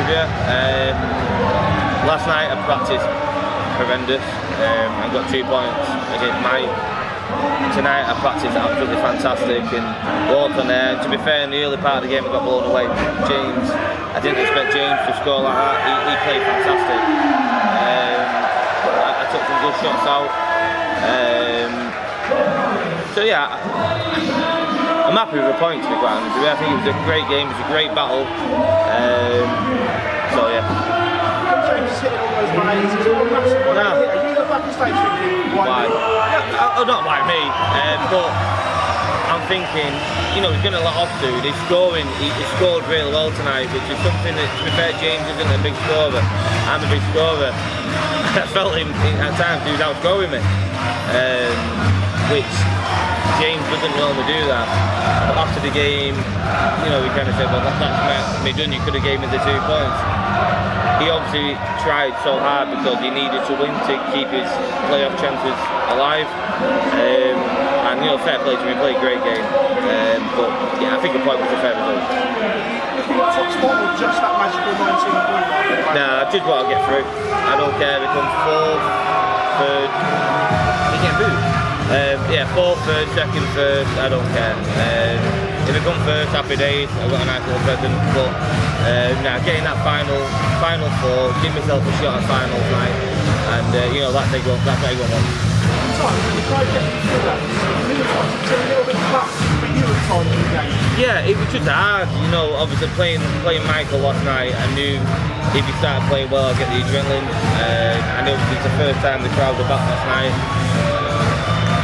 with you. Last night I practiced horrendous. I got 2 points against Mike. Tonight I practiced absolutely fantastic and walked on there. To be fair, in the early part of the game I got blown away. James, I didn't expect James to score like that. He played fantastic. I took some good shots out. So yeah, I'm happy with the point, to be quite honest with you. I think it was a great game, it was a great battle. So yeah. No. Why? Not like me, but I'm thinking, you know, he's going to let off dude. He's scoring, he scored really well tonight, which is something that, to be fair, James isn't a big scorer. I'm a big scorer. I felt him at times he was outscoring me, which James doesn't normally do that. But after the game, you know, we kind of said, well, that's me done, you could have gave me the 2 points. He obviously tried so hard because he needed to win to keep his playoff chances alive. And you know, fair play to him, he played a great game. But yeah, I think a point was a fair result. Top spot or just that magical 19 point? Nah, I just want to get through. I don't care if it comes 4th, 3rd. You get booed. Yeah, 4th, 3rd, 2nd, 3rd, I don't care. If it comes 1st, happy days, I've got a nice little present. But nah, getting that final 4, give myself a shot at final night, and you know, that's what everyone wants. Yeah, it was just hard, you know. Obviously playing Michael last night, I knew if he started playing well I'd get the adrenaline. I knew it was the first time the crowd were back last night.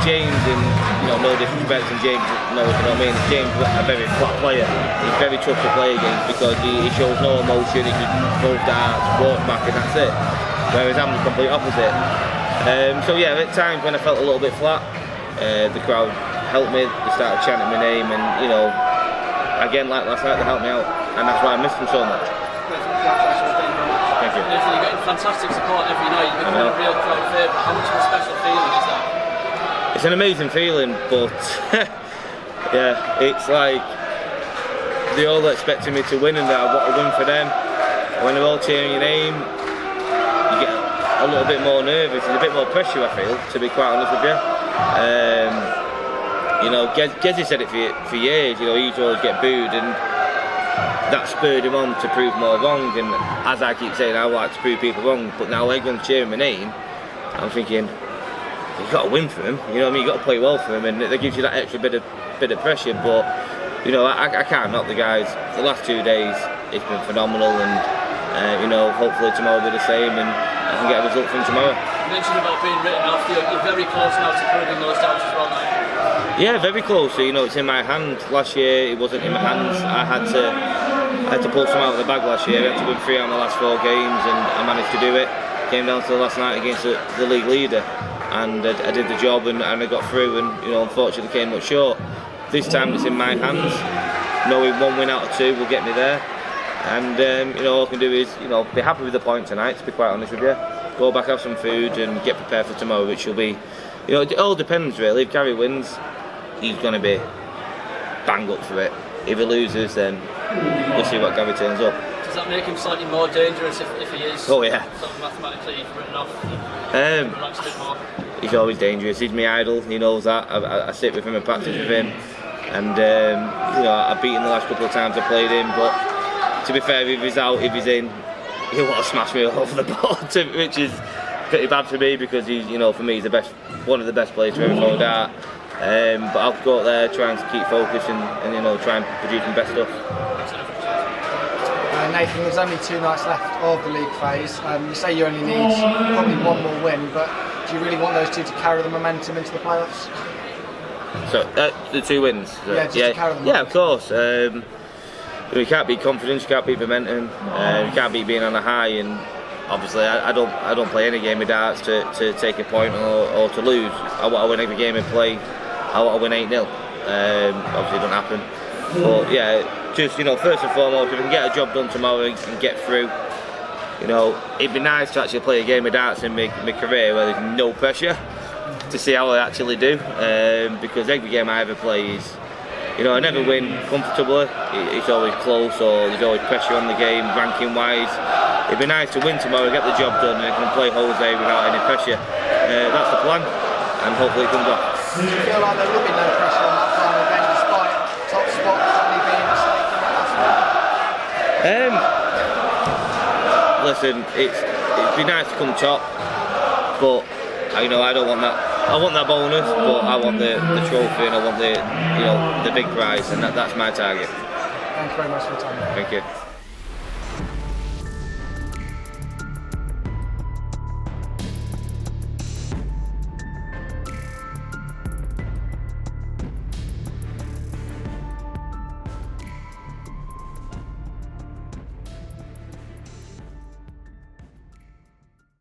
James, and you know, no disrespect to James, no, you know what I mean. James is a very flat player. He's very tough to play against because he shows no emotion. He just throws darts, walks back, and that's it. Whereas I'm the complete opposite. So yeah, at times when I felt a little bit flat, the crowd helped me. They started chanting my name, and you know, again like last night, they helped me out, and that's why I missed them so much. Thank you. You're getting fantastic support every night. You're becoming a real crowd favourite. How much of a special feeling is that? It's an amazing feeling, but yeah, it's like they're all expecting me to win and that I want to win for them. When they're all cheering your name, you get a little bit more nervous. There's a bit more pressure, I feel, to be quite honest with you. You know, Gezi said it for years, you know, he used to always get booed, and that spurred him on to prove more wrong. And as I keep saying, I like to prove people wrong, but now everyone's cheering my name, I'm thinking, you've got to win for him, you know what I mean, you've got to play well for him, and that gives you that extra bit of pressure. But you know, I can't knock the guys. The last 2 days it's been phenomenal, and you know, hopefully tomorrow will be the same and I can get a result from tomorrow. You mentioned about being written off. You're very close now to proving those doubts as well now. Yeah, very close. You know, it's in my hand. Last year it wasn't in my hands. I had to pull some out of the bag last year. I had to win 3 out of my last 4 games, and I managed to do it. Came down to the last night against the league leader, and I did the job, and I got through, and you know, unfortunately came much short. This time it's in my hands. Knowing 1 win out of 2 will get me there, and you know, all I can do is, you know, be happy with the point tonight, to be quite honest with you. Go back, have some food, and get prepared for tomorrow, which will be, you know, it all depends really. If Gary wins, he's going to be bang up for it. If he loses, then we'll see what Gary turns up. Does that make him slightly more dangerous if he is? Oh yeah. Sort of mathematically written off. He's always dangerous. He's my idol. He knows that. I sit with him and practice with him, and you know, I've beaten the last couple of times I played him. But to be fair, if he's out, if he's in, he'll want to smash me all over the board, which is pretty bad for me because he's, you know, for me he's the best, one of the best players to ever throw a dart. But I'll go out there trying to keep focused and you know, try and produce my best stuff. Nathan, there's only 2 nights left of the league phase. You say you only need probably 1 more win, but do you really want those 2 to carry the momentum into the playoffs? So the 2 wins. So, yeah, just to carry them. Yeah, of course. You can't beat confidence, you can't beat momentum, you can't beat being on a high. And obviously, I don't play any game of darts to take a point or to lose. I want to win every game I play. I want to win 8-0. Obviously, it don't happen. But yeah, just, you know, first and foremost, if we can get a job done tomorrow and get through, you know, it'd be nice to actually play a game of darts in my career where there's no pressure, to see how I actually do. Because every game I ever play is You know, I never win comfortably. It's always close, or there's always pressure on the game, ranking wise. It'd be nice to win tomorrow, get the job done, and I can play Jose without any pressure. That's the plan, and hopefully it comes off. Do you feel like there will be no pressure on that final game, despite top spot suddenly being a stake in that Aspinall? Listen, it'd be nice to come top, but you know, I don't want that. I want that bonus, but I want the trophy, and I want the big prize, and that's my target. Thank you very much for your time. Thank you.